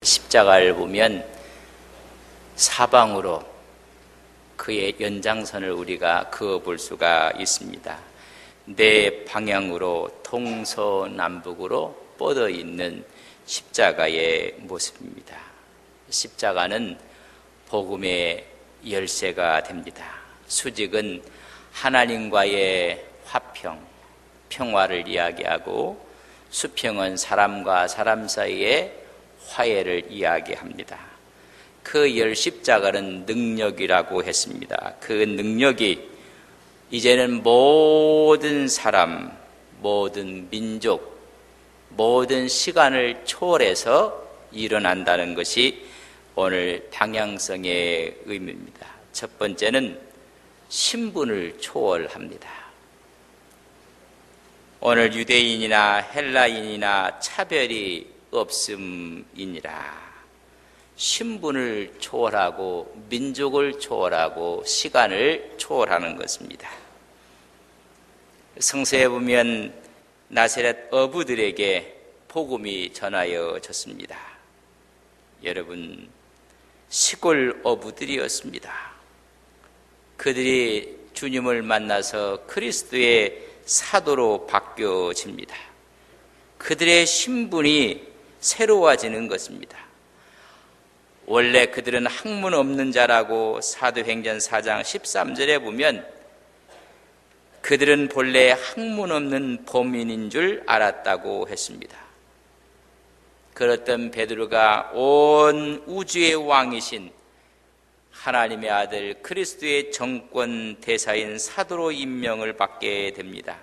십자가를 보면 사방으로 그의 연장선을 우리가 그어볼 수가 있습니다. 네 방향으로 동서남북으로 뻗어 있는 십자가의 모습입니다. 십자가는 복음의 열쇠가 됩니다. 수직은 하나님과의 화평, 평화를 이야기하고, 수평은 사람과 사람 사이의 화해를 이야기합니다. 그 열 십자가는 능력이라고 했습니다. 그 능력이 이제는 모든 사람, 모든 민족, 모든 시간을 초월해서 일어난다는 것이 오늘 방향성의 의미입니다. 첫 번째는 신분을 초월합니다. 오늘 유대인이나 헬라인이나 차별이 없음이니라. 신분을 초월하고 민족을 초월하고 시간을 초월하는 것입니다. 성서에 보면 나사렛 어부들에게 복음이 전하여졌습니다. 여러분, 시골 어부들이었습니다. 그들이 주님을 만나서 그리스도의 사도로 바뀌어집니다. 그들의 신분이 새로워지는 것입니다. 원래 그들은 학문 없는 자라고 사도행전 4장 13절에 보면 그들은 본래 학문 없는 범인인 줄 알았다고 했습니다. 그렇던 베드로가 온 우주의 왕이신 하나님의 아들 그리스도의 정권 대사인 사도로 임명을 받게 됩니다.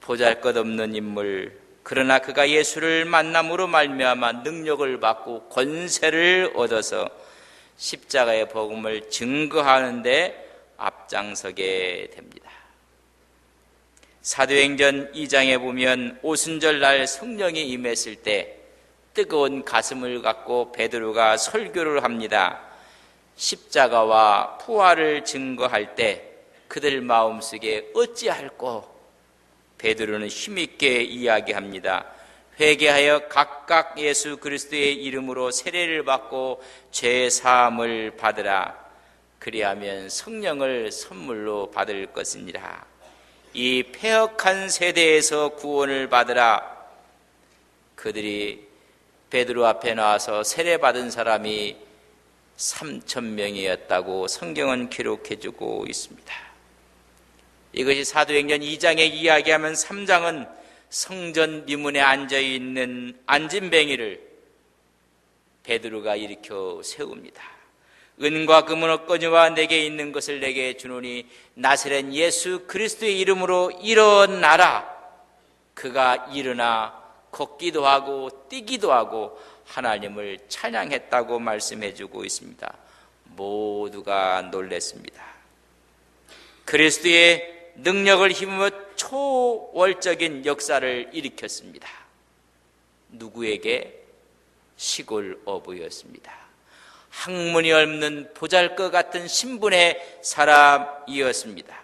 보잘것없는 인물, 그러나 그가 예수를 만남으로 말미암아 능력을 받고 권세를 얻어서 십자가의 복음을 증거하는 데 앞장서게 됩니다. 사도행전 2장에 보면 오순절날 성령이 임했을 때 뜨거운 가슴을 갖고 베드로가 설교를 합니다. 십자가와 부활을 증거할 때 그들 마음속에 어찌할꼬? 베드로는 힘있게 이야기합니다. 회개하여 각각 예수 그리스도의 이름으로 세례를 받고 죄 사함을 받으라. 그리하면 성령을 선물로 받을 것이니라. 이 패역한 세대에서 구원을 받으라. 그들이 베드로 앞에 나와서 세례 받은 사람이 3,000명이었다고 성경은 기록해주고 있습니다. 이것이 사도행전 2장에 이야기하면 3장은 성전 미문에 앉아있는 안진뱅이를 베드로가 일으켜 세웁니다. 은과 금은 없거니와 내게 있는 것을 내게 주노니 나사렛 예수 그리스도의 이름으로 일어나라. 그가 일어나 걷기도 하고 뛰기도 하고 하나님을 찬양했다고 말씀해주고 있습니다. 모두가 놀랐습니다. 그리스도의 능력을 힘입어 초월적인 역사를 일으켰습니다. 누구에게? 시골 어부였습니다. 학문이 없는 보잘것 같은 신분의 사람이었습니다.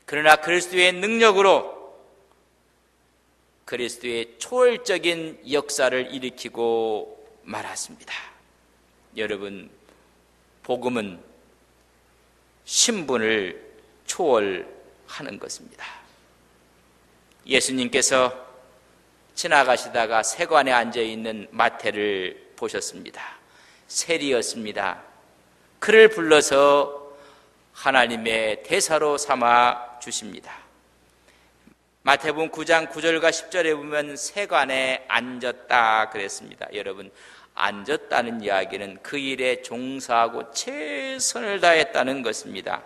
그러나 그리스도의 능력으로 그리스도의 초월적인 역사를 일으키고 말았습니다. 여러분, 복음은 신분을 초월하는 것입니다. 예수님께서 지나가시다가 세관에 앉아있는 마태를 보셨습니다. 세리였습니다. 그를 불러서 하나님의 대사로 삼아 주십니다. 마태복음 9장 9절과 10절에 보면 세관에 앉았다 그랬습니다. 여러분, 앉았다는 이야기는 그 일에 종사하고 최선을 다했다는 것입니다.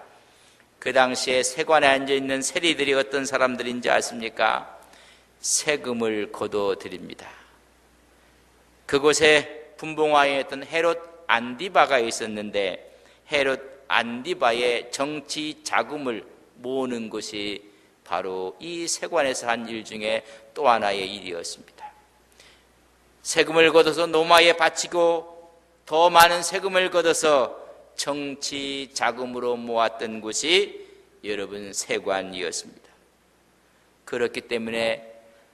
그 당시에 세관에 앉아있는 세리들이 어떤 사람들인지 아십니까? 세금을 거둬드립니다. 그곳에 분봉왕이었던 헤롯 안디바가 있었는데 헤롯 안디바의 정치 자금을 모으는 것이 바로 이 세관에서 한 일 중에 또 하나의 일이었습니다. 세금을 걷어서 노마에 바치고 더 많은 세금을 걷어서 정치 자금으로 모았던 곳이 여러분 세관이었습니다. 그렇기 때문에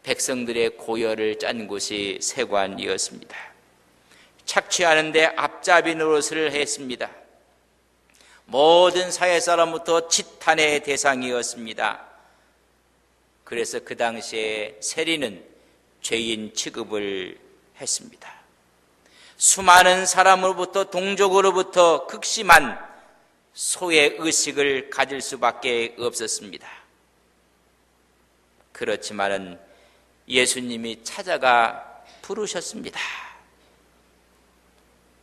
백성들의 고열을 짠 곳이 세관이었습니다. 착취하는데 앞잡이 노릇을 했습니다. 모든 사회 사람부터 지탄의 대상이었습니다. 그래서 그 당시에 세리는 죄인 취급을 했습니다. 수많은 사람으로부터, 동족으로부터 극심한 소외의식을 가질 수밖에 없었습니다. 그렇지만은 예수님이 찾아가 부르셨습니다.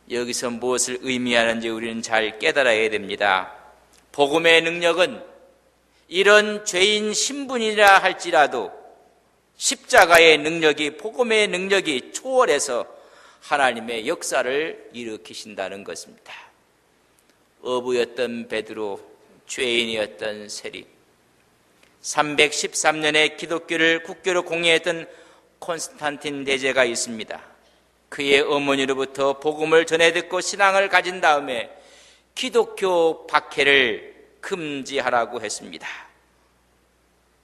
여기서 무엇을 의미하는지 우리는 잘 깨달아야 됩니다. 복음의 능력은 이런 죄인 신분이라 할지라도 십자가의 능력이, 복음의 능력이 초월해서 하나님의 역사를 일으키신다는 것입니다. 어부였던 베드로, 죄인이었던 세리, 313년에 기독교를 국교로 공예했던 콘스탄틴 대제가 있습니다. 그의 어머니로부터 복음을 전해 듣고 신앙을 가진 다음에 기독교 박해를 금지하라고 했습니다.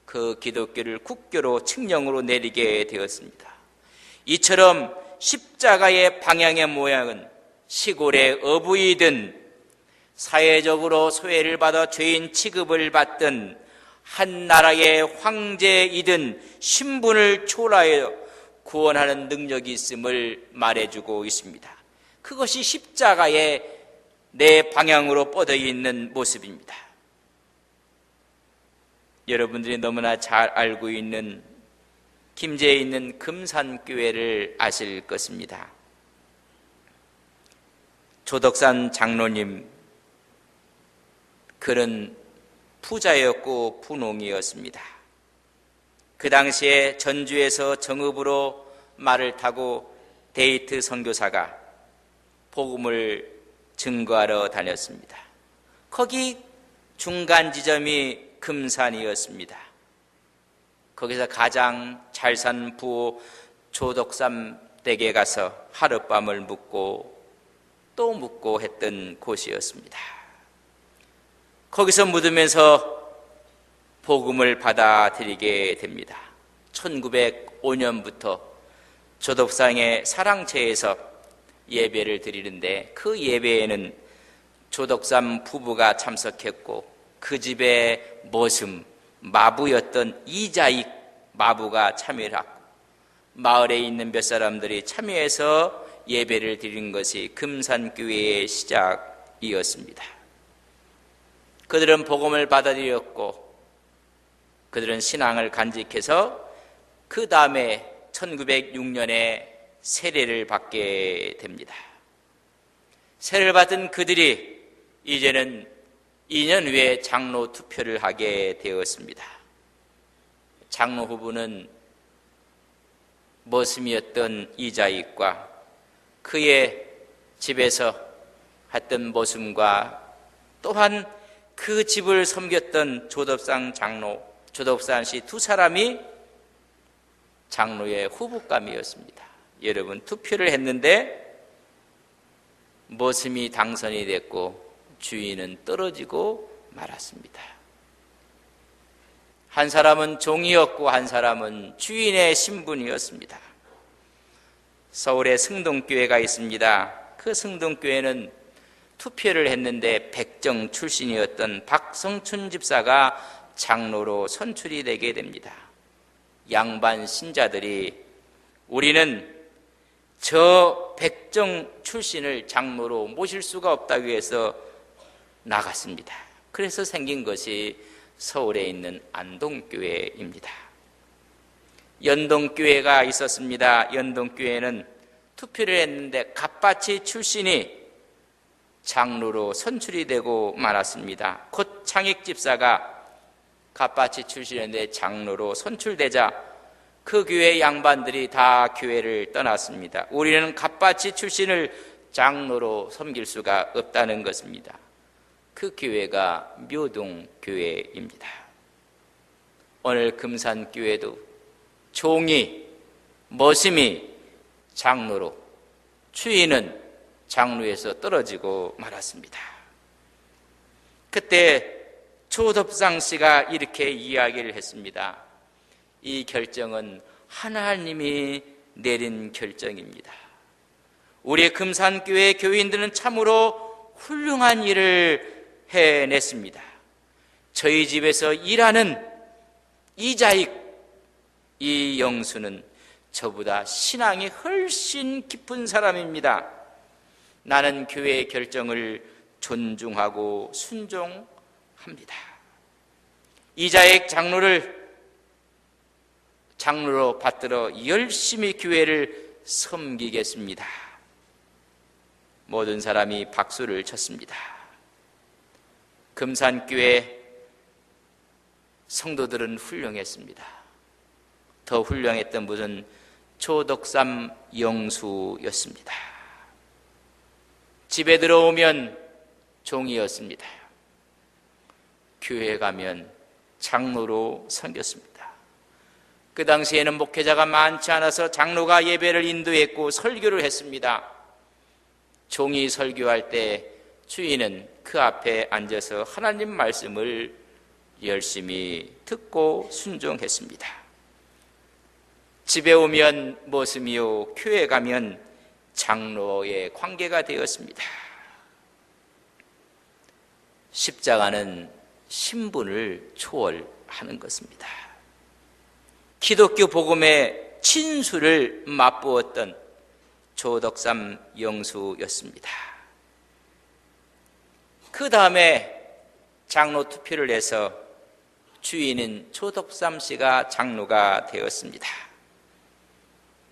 그 기독교를 국교로 칙령으로 내리게 되었습니다. 이처럼 십자가의 방향의 모양은 시골의 어부이든 사회적으로 소외를 받아 죄인 취급을 받든 한 나라의 황제이든 신분을 초월하여 구원하는 능력이 있음을 말해주고 있습니다. 그것이 십자가의 내 방향으로 뻗어 있는 모습입니다. 여러분들이 너무나 잘 알고 있는 김제에 있는 금산교회를 아실 것입니다. 조덕산 장로님, 그는 부자였고 분홍이었습니다. 그 당시에 전주에서 정읍으로 말을 타고 데이트 선교사가 복음을 증거하러 다녔습니다. 거기 중간 지점이 금산이었습니다. 거기서 가장 잘 산 부호 조덕삼 댁에 가서 하룻밤을 묵고 또 묵고 했던 곳이었습니다. 거기서 묻으면서 복음을 받아들이게 됩니다. 1905년부터 조덕상의 사랑채에서 예배를 드리는데 그 예배에는 조덕삼 부부가 참석했고 그 집의 머슴, 마부였던 이자익 마부가 참여를 하고 마을에 있는 몇 사람들이 참여해서 예배를 드린 것이 금산교회의 시작이었습니다. 그들은 복음을 받아들였고 그들은 신앙을 간직해서 그 다음에 1906년에 세례를 받게 됩니다. 세례를 받은 그들이 이제는 2년 후에 장로 투표를 하게 되었습니다. 장로 후보는 머슴이었던 이자익과 그의 집에서 했던 머슴과 또한 그 집을 섬겼던 조덕산 장로, 조덕산 씨 두 사람이 장로의 후보감이었습니다. 여러분, 투표를 했는데 머슴이 당선이 됐고 주인은 떨어지고 말았습니다. 한 사람은 종이었고 한 사람은 주인의 신분이었습니다. 서울에 승동교회가 있습니다. 그 승동교회는 투표를 했는데 백정 출신이었던 박성춘 집사가 장로로 선출이 되게 됩니다. 양반 신자들이 우리는 저 백정 출신을 장로로 모실 수가 없다고 해서 나갔습니다. 그래서 생긴 것이 서울에 있는 안동교회입니다. 연동교회가 있었습니다. 연동교회는 투표를 했는데 갑바치 출신이 장로로 선출이 되고 말았습니다. 곧 창익 집사가 갑바치 출신인데 장로로 선출되자 그 교회 양반들이 다 교회를 떠났습니다. 우리는 갑바치 출신을 장로로 섬길 수가 없다는 것입니다. 그 교회가 묘동교회입니다. 오늘 금산교회도 종이, 머슴이 장로로, 주인은 장로에서 떨어지고 말았습니다. 그때 조덕상 씨가 이렇게 이야기를 했습니다. 이 결정은 하나님이 내린 결정입니다. 우리 금산교회 교인들은 참으로 훌륭한 일을 해냈습니다. 저희 집에서 일하는 이자익 이영수는 저보다 신앙이 훨씬 깊은 사람입니다. 나는 교회의 결정을 존중하고 순종합니다. 이자익 장로를 장로로 받들어 열심히 교회를 섬기겠습니다. 모든 사람이 박수를 쳤습니다. 금산교회 성도들은 훌륭했습니다. 더 훌륭했던 분은 초덕삼 영수였습니다. 집에 들어오면 종이었습니다. 교회 가면 장로로 섬겼습니다. 그 당시에는 목회자가 많지 않아서 장로가 예배를 인도했고 설교를 했습니다. 종이 설교할 때 주인은 그 앞에 앉아서 하나님 말씀을 열심히 듣고 순종했습니다. 집에 오면 모습이요, 교회 가면 장로의 관계가 되었습니다. 십자가는 신분을 초월하는 것입니다. 기독교 복음의 진수를 맛보았던 초덕삼 영수였습니다. 그 다음에 장로 투표를 해서 주인인 초덕삼 씨가 장로가 되었습니다.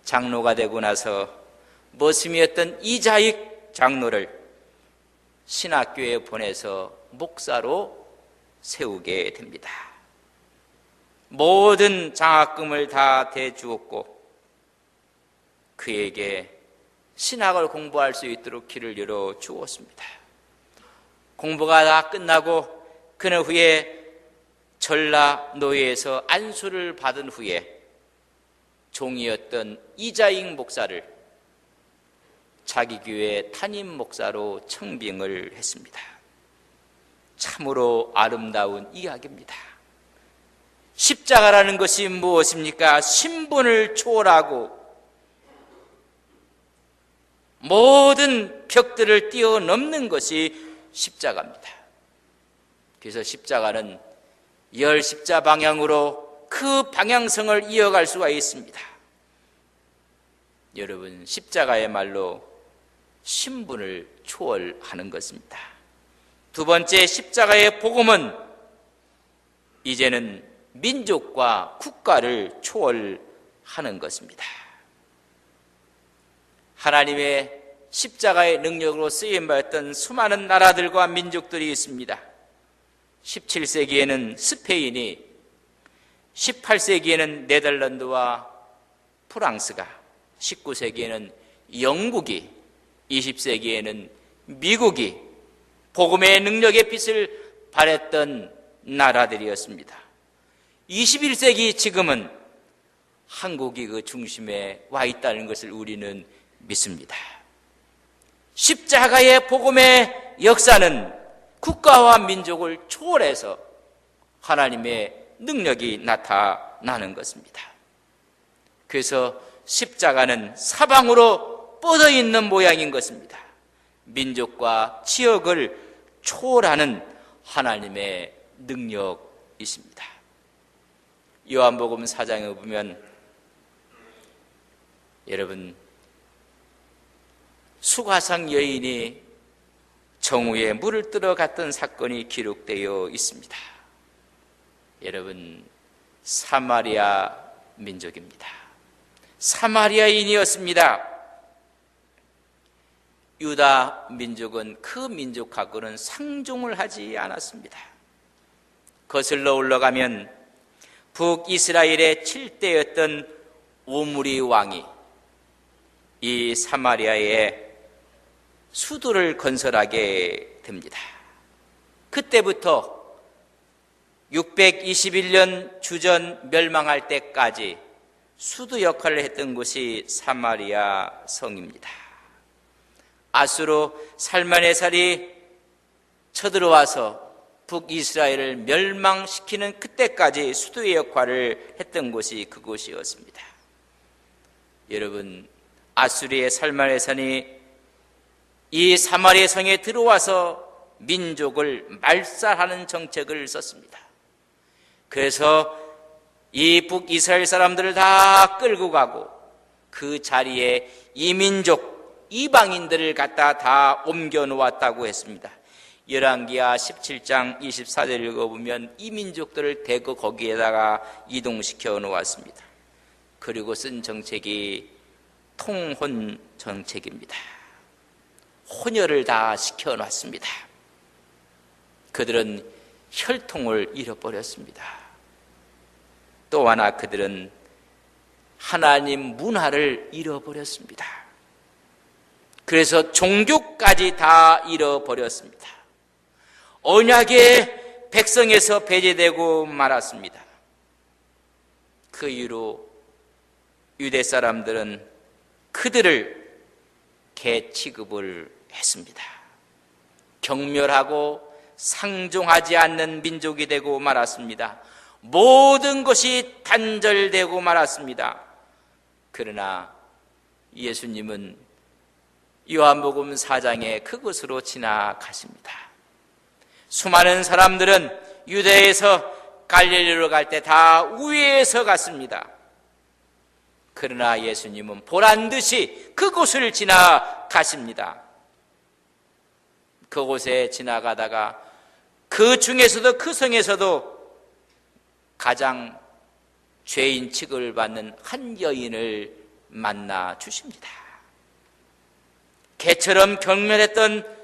장로가 되고 나서 머슴이었던 이자익 장로를 신학교에 보내서 목사로 세우게 됩니다. 모든 장학금을 다 대주었고 그에게 신학을 공부할 수 있도록 길을 열어 주었습니다. 공부가 다 끝나고 그는 후에 전라노예에서 안수를 받은 후에 종이었던 이자익 목사를 자기 교회 담임 목사로 청빙을 했습니다. 참으로 아름다운 이야기입니다. 십자가라는 것이 무엇입니까? 신분을 초월하고 모든 벽들을 뛰어넘는 것이 십자가입니다. 그래서 십자가는 열 십자 방향으로 그 방향성을 이어갈 수가 있습니다. 여러분, 십자가야말로 신분을 초월하는 것입니다. 두 번째, 십자가의 복음은 이제는 민족과 국가를 초월하는 것입니다. 하나님의 십자가의 능력으로 쓰임받았던 수많은 나라들과 민족들이 있습니다. 17세기에는 스페인이, 18세기에는 네덜란드와 프랑스가, 19세기에는 영국이, 20세기에는 미국이 복음의 능력의 빛을 발했던 나라들이었습니다. 21세기 지금은 한국이 그 중심에 와 있다는 것을 우리는 믿습니다. 십자가의 복음의 역사는 국가와 민족을 초월해서 하나님의 능력이 나타나는 것입니다. 그래서 십자가는 사방으로 뻗어 있는 모양인 것입니다. 민족과 지역을 초월하는 하나님의 능력이십니다. 요한복음 4장에 보면 여러분, 수가상 여인이 정우에 물을 뜨러 갔던 사건이 기록되어 있습니다. 여러분, 사마리아 민족입니다. 사마리아인이었습니다. 유다 민족은 그 민족하고는 상종을 하지 않았습니다. 거슬러 올라가면 북이스라엘의 7대였던 오므리 왕이 이 사마리아에 수도를 건설하게 됩니다. 그때부터 621년 주전 멸망할 때까지 수도 역할을 했던 곳이 사마리아 성입니다. 아수르 살마네살이 쳐들어와서 북이스라엘을 멸망시키는 그때까지 수도의 역할을 했던 곳이 그곳이었습니다. 여러분, 아수르의 살마네살이 이 사마리아 성에 들어와서 민족을 말살하는 정책을 썼습니다. 그래서 이 북이스라엘 사람들을 다 끌고 가고 그 자리에 이민족, 이방인들을 갖다 다 옮겨 놓았다고 했습니다. 열왕기하 17장 24절을 읽어보면 이민족들을 대거 거기에다가 이동시켜 놓았습니다. 그리고 쓴 정책이 통혼 정책입니다. 혼혈을 다 시켜놨습니다. 그들은 혈통을 잃어버렸습니다. 또 하나 그들은 하나님 문화를 잃어버렸습니다. 그래서 종교까지 다 잃어버렸습니다. 언약의 백성에서 배제되고 말았습니다. 그 이후로 유대 사람들은 그들을 개 취급을 했습니다. 경멸하고 상종하지 않는 민족이 되고 말았습니다. 모든 것이 단절되고 말았습니다. 그러나 예수님은 요한복음 4장에 그곳으로 지나가십니다. 수많은 사람들은 유대에서 갈릴리로 갈 때 다 우회해서 갔습니다. 그러나 예수님은 보란듯이 그곳을 지나가십니다. 그곳에 지나가다가 그 중에서도 그 성에서도 가장 죄인 취급을 받는 한 여인을 만나 주십니다. 개처럼 경멸했던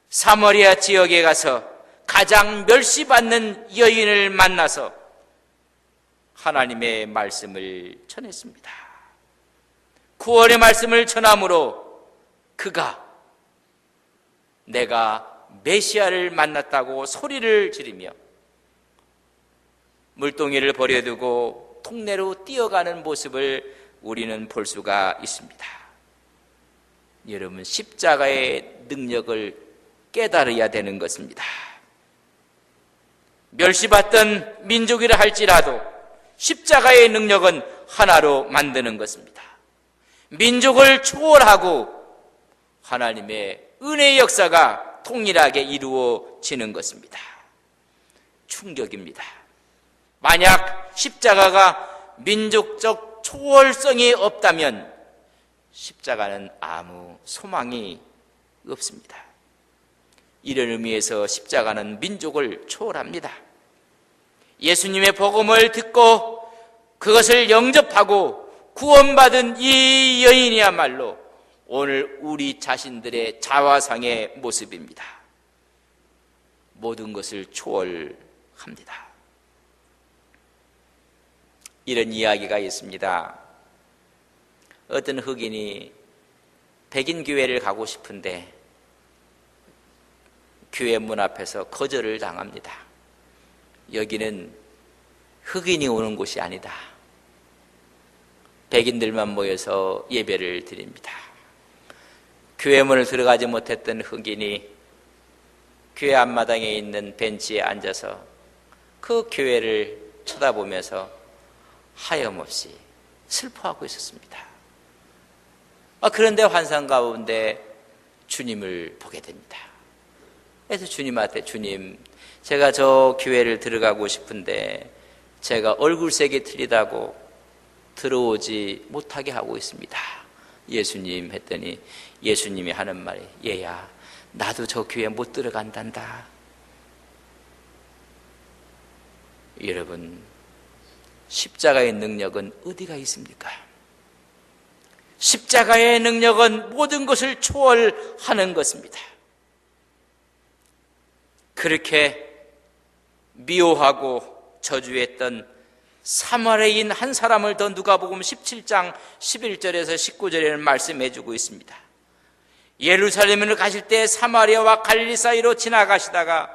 사마리아 지역에 가서 가장 멸시받는 여인을 만나서 하나님의 말씀을 전했습니다. 구원의 말씀을 전함으로 그가 내가 메시아를 만났다고 소리를 지르며 물동이를 버려두고 통내로 뛰어가는 모습을 우리는 볼 수가 있습니다. 여러분, 십자가의 능력을 깨달아야 되는 것입니다. 멸시받던 민족이라 할지라도 십자가의 능력은 하나로 만드는 것입니다. 민족을 초월하고 하나님의 은혜의 역사가 통일하게 이루어지는 것입니다. 충격입니다. 만약 십자가가 민족적 초월성이 없다면 십자가는 아무 소망이 없습니다. 이런 의미에서 십자가는 민족을 초월합니다. 예수님의 복음을 듣고 그것을 영접하고 구원받은 이 여인이야말로 오늘 우리 자신들의 자화상의 모습입니다. 모든 것을 초월합니다. 이런 이야기가 있습니다. 어떤 흑인이 백인 교회를 가고 싶은데 교회 문 앞에서 거절을 당합니다. 여기는 흑인이 오는 곳이 아니다. 백인들만 모여서 예배를 드립니다. 교회 문을 들어가지 못했던 흑인이 교회 앞마당에 있는 벤치에 앉아서 그 교회를 쳐다보면서 하염없이 슬퍼하고 있었습니다. 그런데 환상 가운데 주님을 보게 됩니다. 그래서 주님한테, 주님, 제가 저 교회를 들어가고 싶은데 제가 얼굴색이 틀리다고 들어오지 못하게 하고 있습니다. 예수님 했더니 예수님이 하는 말이, 얘야, 나도 저 교회 못 들어간단다. 여러분, 십자가의 능력은 어디가 있습니까? 십자가의 능력은 모든 것을 초월하는 것입니다. 그렇게 미워하고 저주했던 사마리아인 한 사람을 더 누가복음 17장 11절에서 19절에는 말씀해 주고 있습니다. 예루살렘으로 가실 때 사마리아와 갈릴리 사이로 지나가시다가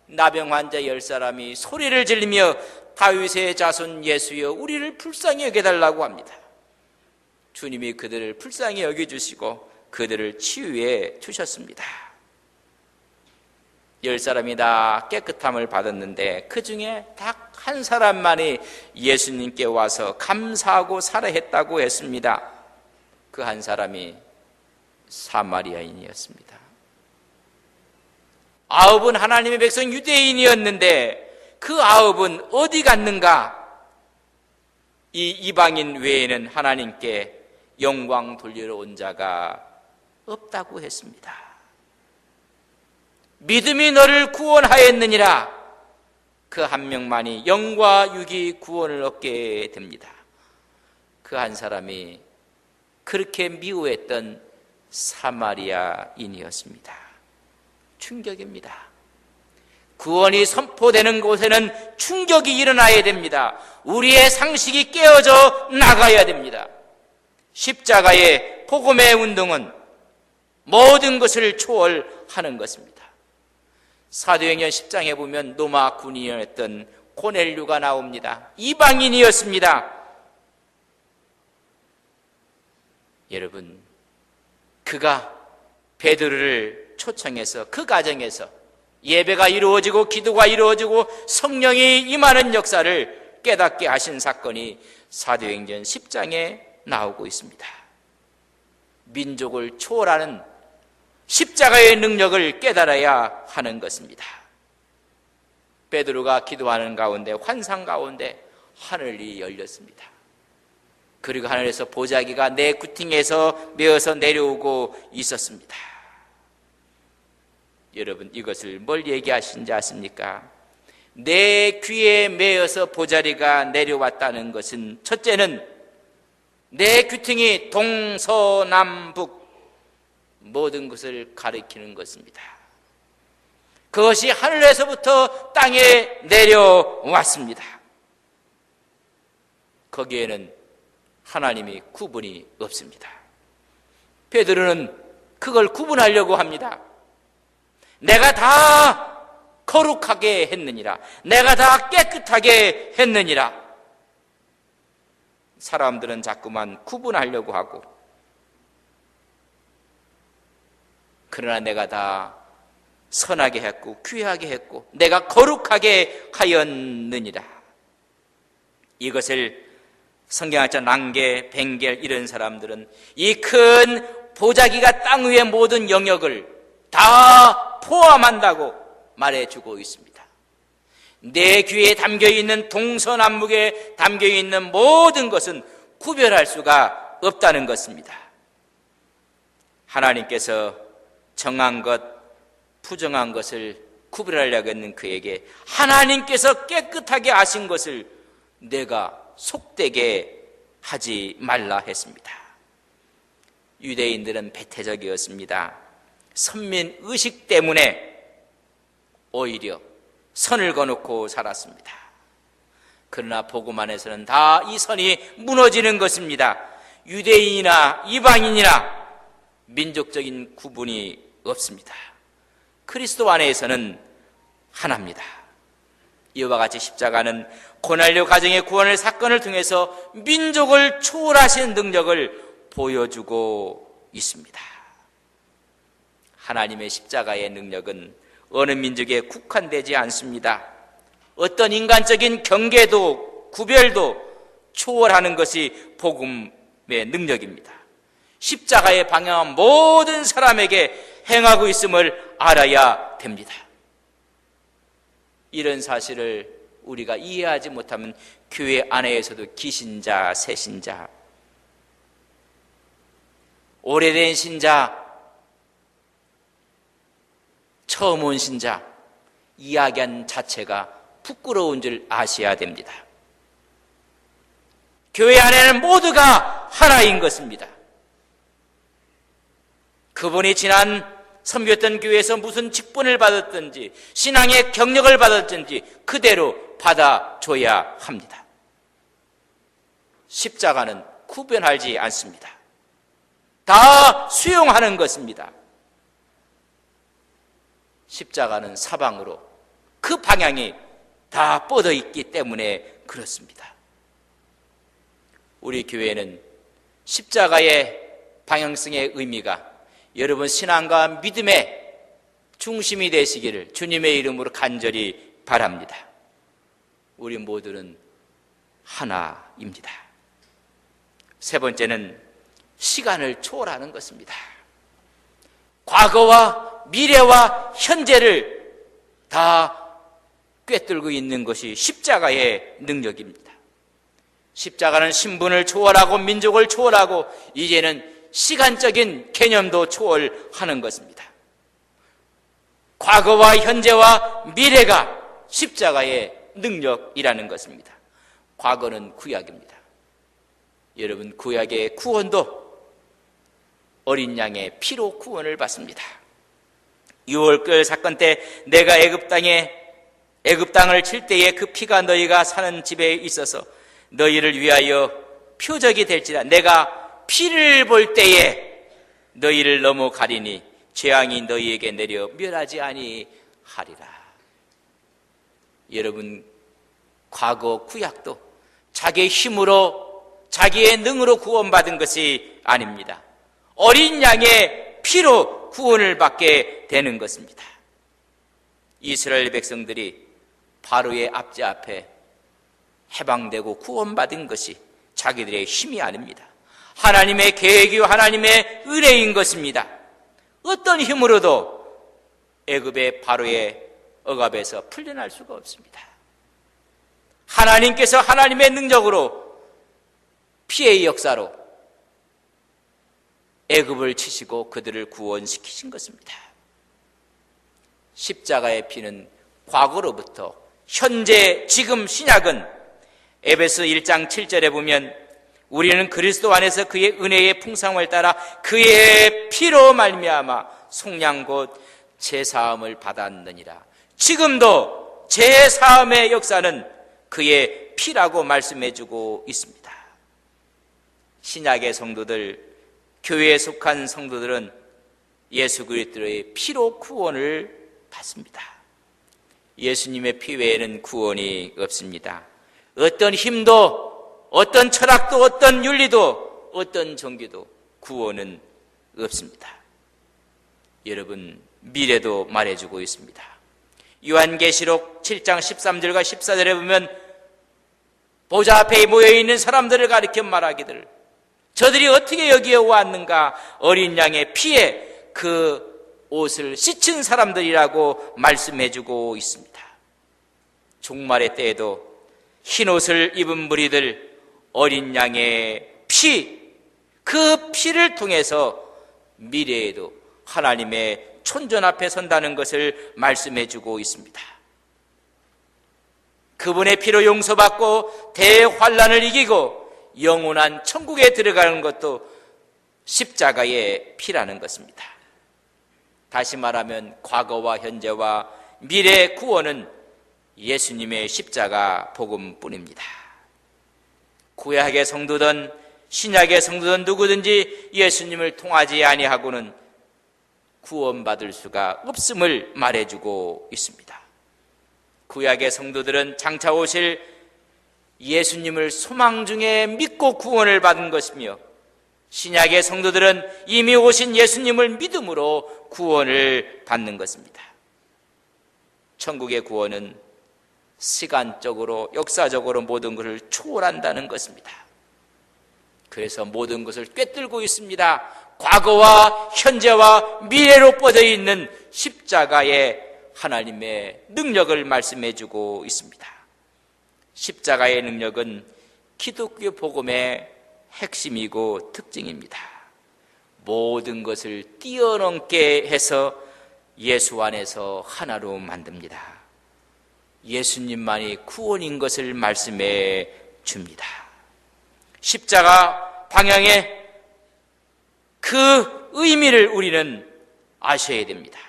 나병 환자 10사람이 소리를 지르며 다윗의 자손 예수여 우리를 불쌍히 여겨달라고 합니다. 주님이 그들을 불쌍히 여겨주시고 그들을 치유해 주셨습니다. 10사람이 다 깨끗함을 받았는데 그 중에 딱 한 사람만이 예수님께 와서 감사하고 살아했다고 했습니다. 그 한 사람이 사마리아인이었습니다. 아홉은 하나님의 백성 유대인이었는데 그 아홉은 어디 갔는가? 이 이방인 외에는 하나님께 영광 돌리러 온 자가 없다고 했습니다. 믿음이 너를 구원하였느니라. 그 한 명만이 영과 육이 구원을 얻게 됩니다. 그 한 사람이 그렇게 미워했던 사마리아인이었습니다. 충격입니다. 구원이 선포되는 곳에는 충격이 일어나야 됩니다. 우리의 상식이 깨어져 나가야 됩니다. 십자가의 복음의 운동은 모든 것을 초월하는 것입니다. 사도행전 10장에 보면 로마 군인이었던 고넬류가 나옵니다. 이방인이었습니다. 여러분, 그가 베드로를 초청해서 그 가정에서 예배가 이루어지고 기도가 이루어지고 성령이 임하는 역사를 깨닫게 하신 사건이 사도행전 10장에 나오고 있습니다. 민족을 초월하는 십자가의 능력을 깨달아야 하는 것입니다. 베드로가 기도하는 가운데 환상 가운데 하늘이 열렸습니다. 그리고 하늘에서 보자기가 내 구팅에서 메어서 내려오고 있었습니다. 여러분, 이것을 뭘 얘기하신지 아십니까? 내 귀에 메어서 보자리가 내려왔다는 것은 첫째는 내 귀퉁이 동서남북 모든 것을 가리키는 것입니다. 그것이 하늘에서부터 땅에 내려왔습니다. 거기에는 하나님이 구분이 없습니다. 베드로는 그걸 구분하려고 합니다. 내가 다 거룩하게 했느니라. 내가 다 깨끗하게 했느니라. 사람들은 자꾸만 구분하려고 하고, 그러나 내가 다 선하게 했고 귀하게 했고 내가 거룩하게 하였느니라. 이것을 성경학자 랑게, 벵겔 이런 사람들은 이 큰 보자기가 땅 위의 모든 영역을 다 포함한다고 말해주고 있습니다. 내 귀에 담겨있는 동서남북에 담겨있는 모든 것은 구별할 수가 없다는 것입니다. 하나님께서 정한 것, 부정한 것을 구별하려고 했는 그에게 하나님께서 깨끗하게 하신 것을 내가 속되게 하지 말라 했습니다. 유대인들은 배태적이었습니다. 선민의식 때문에 오히려 선을 거놓고 살았습니다. 그러나 복음 안에서는 다 이 선이 무너지는 것입니다. 유대인이나 이방인이나 민족적인 구분이 없습니다. 그리스도 안에서는 하나입니다. 이와 같이 십자가는 고넬료 가정의 구원의 사건을 통해서 민족을 초월하시는 능력을 보여주고 있습니다. 하나님의 십자가의 능력은 어느 민족에 국한되지 않습니다. 어떤 인간적인 경계도 구별도 초월하는 것이 복음의 능력입니다. 십자가의 방향은 모든 사람에게 행하고 있음을 알아야 됩니다. 이런 사실을 우리가 이해하지 못하면 교회 안에서도 기신자, 새신자, 오래된 신자, 처음 온 신자 이야기한 자체가 부끄러운 줄 아셔야 됩니다. 교회 안에는 모두가 하나인 것입니다. 그분이 지난 섬겼던 교회에서 무슨 직분을 받았든지 신앙의 경력을 받았든지 그대로 받아줘야 합니다. 십자가는 구별하지 않습니다. 다 수용하는 것입니다. 십자가는 사방으로 그 방향이 다 뻗어 있기 때문에 그렇습니다. 우리 교회는 십자가의 방향성의 의미가 여러분 신앙과 믿음의 중심이 되시기를 주님의 이름으로 간절히 바랍니다. 우리 모두는 하나입니다. 세 번째는 시간을 초월하는 것입니다. 과거와 미래와 현재를 다 꿰뚫고 있는 것이 십자가의 능력입니다. 십자가는 신분을 초월하고 민족을 초월하고 이제는 시간적인 개념도 초월하는 것입니다. 과거와 현재와 미래가 십자가의 능력이라는 것입니다. 과거는 구약입니다. 여러분, 구약의 구원도 어린 양의 피로 구원을 받습니다. 6월절 사건 때 내가 애굽 땅을 칠 때에 그 피가 너희가 사는 집에 있어서 너희를 위하여 표적이 될지라. 내가 피를 볼 때에 너희를 넘어가리니 재앙이 너희에게 내려 멸하지 아니하리라. 여러분, 과거 구약도 자기의 힘으로 자기의 능으로 구원받은 것이 아닙니다. 어린 양의 피로 구원을 받게 되는 것입니다. 이스라엘 백성들이 바로의 압제 앞에 해방되고 구원받은 것이 자기들의 힘이 아닙니다. 하나님의 계획이요 하나님의 은혜인 것입니다. 어떤 힘으로도 애굽의 바로의 억압에서 풀려날 수가 없습니다. 하나님께서 하나님의 능력으로 피해의 역사로 애굽을 치시고 그들을 구원시키신 것입니다. 십자가의 피는 과거로부터 현재 지금 신약은 에베소 1장 7절에 보면 우리는 그리스도 안에서 그의 은혜의 풍성함을 따라 그의 피로 말미암아 속량 곧 제사함을 받았느니라. 지금도 제사함의 역사는 그의 피라고 말씀해주고 있습니다. 신약의 성도들, 교회에 속한 성도들은 예수 그리스도의 피로 구원을 받습니다. 예수님의 피 외에는 구원이 없습니다. 어떤 힘도, 어떤 철학도, 어떤 윤리도, 어떤 종교도 구원은 없습니다. 여러분, 미래도 말해주고 있습니다. 요한계시록 7장 13절과 14절에 보면 보좌 앞에 모여있는 사람들을 가리켜 말하기를 저들이 어떻게 여기에 왔는가? 어린 양의 피에 그 옷을 씻은 사람들이라고 말씀해주고 있습니다. 종말의 때에도 흰 옷을 입은 무리들, 어린 양의 피, 그 피를 통해서 미래에도 하나님의 촌전 앞에 선다는 것을 말씀해주고 있습니다. 그분의 피로 용서받고 대환란을 이기고 영원한 천국에 들어가는 것도 십자가의 피라는 것입니다. 다시 말하면 과거와 현재와 미래의 구원은 예수님의 십자가 복음뿐입니다. 구약의 성도든 신약의 성도든 누구든지 예수님을 통하지 아니하고는 구원받을 수가 없음을 말해주고 있습니다. 구약의 성도들은 장차 오실 예수님을 소망 중에 믿고 구원을 받은 것이며 신약의 성도들은 이미 오신 예수님을 믿음으로 구원을 받는 것입니다. 천국의 구원은 시간적으로 역사적으로 모든 것을 초월한다는 것입니다. 그래서 모든 것을 꿰뚫고 있습니다. 과거와 현재와 미래로 뻗어 있는 십자가의 하나님의 능력을 말씀해주고 있습니다. 십자가의 능력은 기독교 복음의 핵심이고 특징입니다. 모든 것을 뛰어넘게 해서 예수 안에서 하나로 만듭니다. 예수님만이 구원인 것을 말씀해 줍니다. 십자가 방향의 그 의미를 우리는 아셔야 됩니다.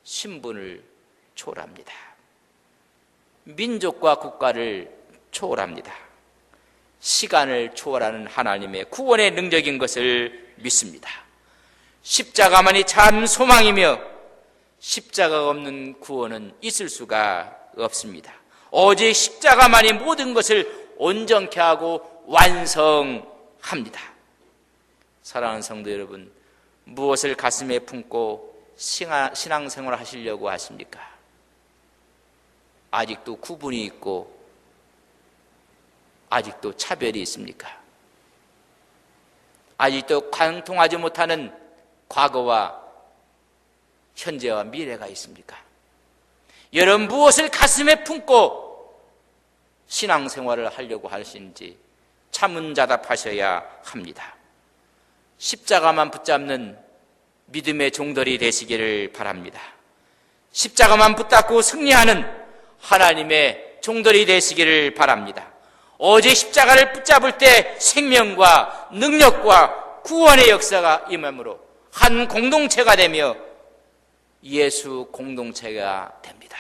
신분을 초월합니다. 민족과 국가를 초월합니다. 시간을 초월하는 하나님의 구원의 능력인 것을 믿습니다. 십자가만이 참 소망이며 십자가가 없는 구원은 있을 수가 없습니다. 오직 십자가만이 모든 것을 온전케 하고 완성합니다. 사랑하는 성도 여러분, 무엇을 가슴에 품고 신앙생활을 하시려고 하십니까? 아직도 구분이 있고 아직도 차별이 있습니까? 아직도 관통하지 못하는 과거와 현재와 미래가 있습니까? 여러분 무엇을 가슴에 품고 신앙생활을 하려고 하시는지 차문자답하셔야 합니다. 십자가만 붙잡는 믿음의 종들이 되시기를 바랍니다. 십자가만 붙잡고 승리하는 하나님의 종들이 되시기를 바랍니다. 오직 십자가를 붙잡을 때 생명과 능력과 구원의 역사가 임함으로 한 공동체가 되며 예수 공동체가 됩니다.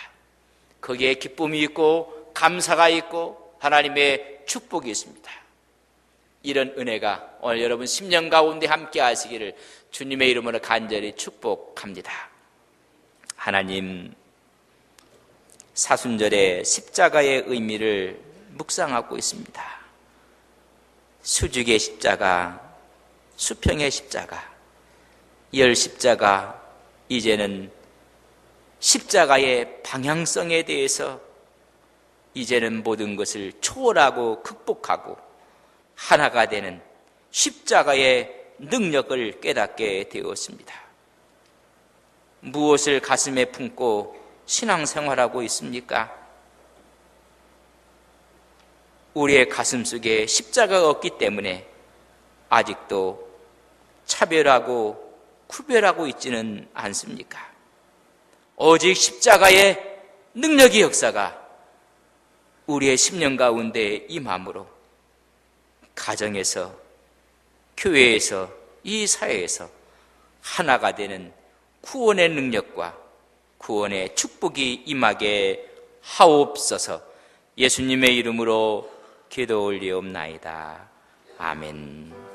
거기에 기쁨이 있고 감사가 있고 하나님의 축복이 있습니다. 이런 은혜가 오늘 여러분 10년 가운데 함께 하시기를 주님의 이름으로 간절히 축복합니다. 하나님, 사순절에 십자가의 의미를 묵상하고 있습니다. 수직의 십자가, 수평의 십자가, 열 십자가, 이제는 십자가의 방향성에 대해서 이제는 모든 것을 초월하고 극복하고 하나가 되는 십자가의 능력을 깨닫게 되었습니다. 무엇을 가슴에 품고 신앙생활하고 있습니까? 우리의 가슴 속에 십자가가 없기 때문에 아직도 차별하고 구별하고 있지는 않습니까? 오직 십자가의 능력의 역사가 우리의 10년 가운데 임함으로 가정에서, 교회에서, 이 사회에서 하나가 되는 구원의 능력과 구원의 축복이 임하게 하옵소서. 예수님의 이름으로 기도 올리옵나이다. 아멘.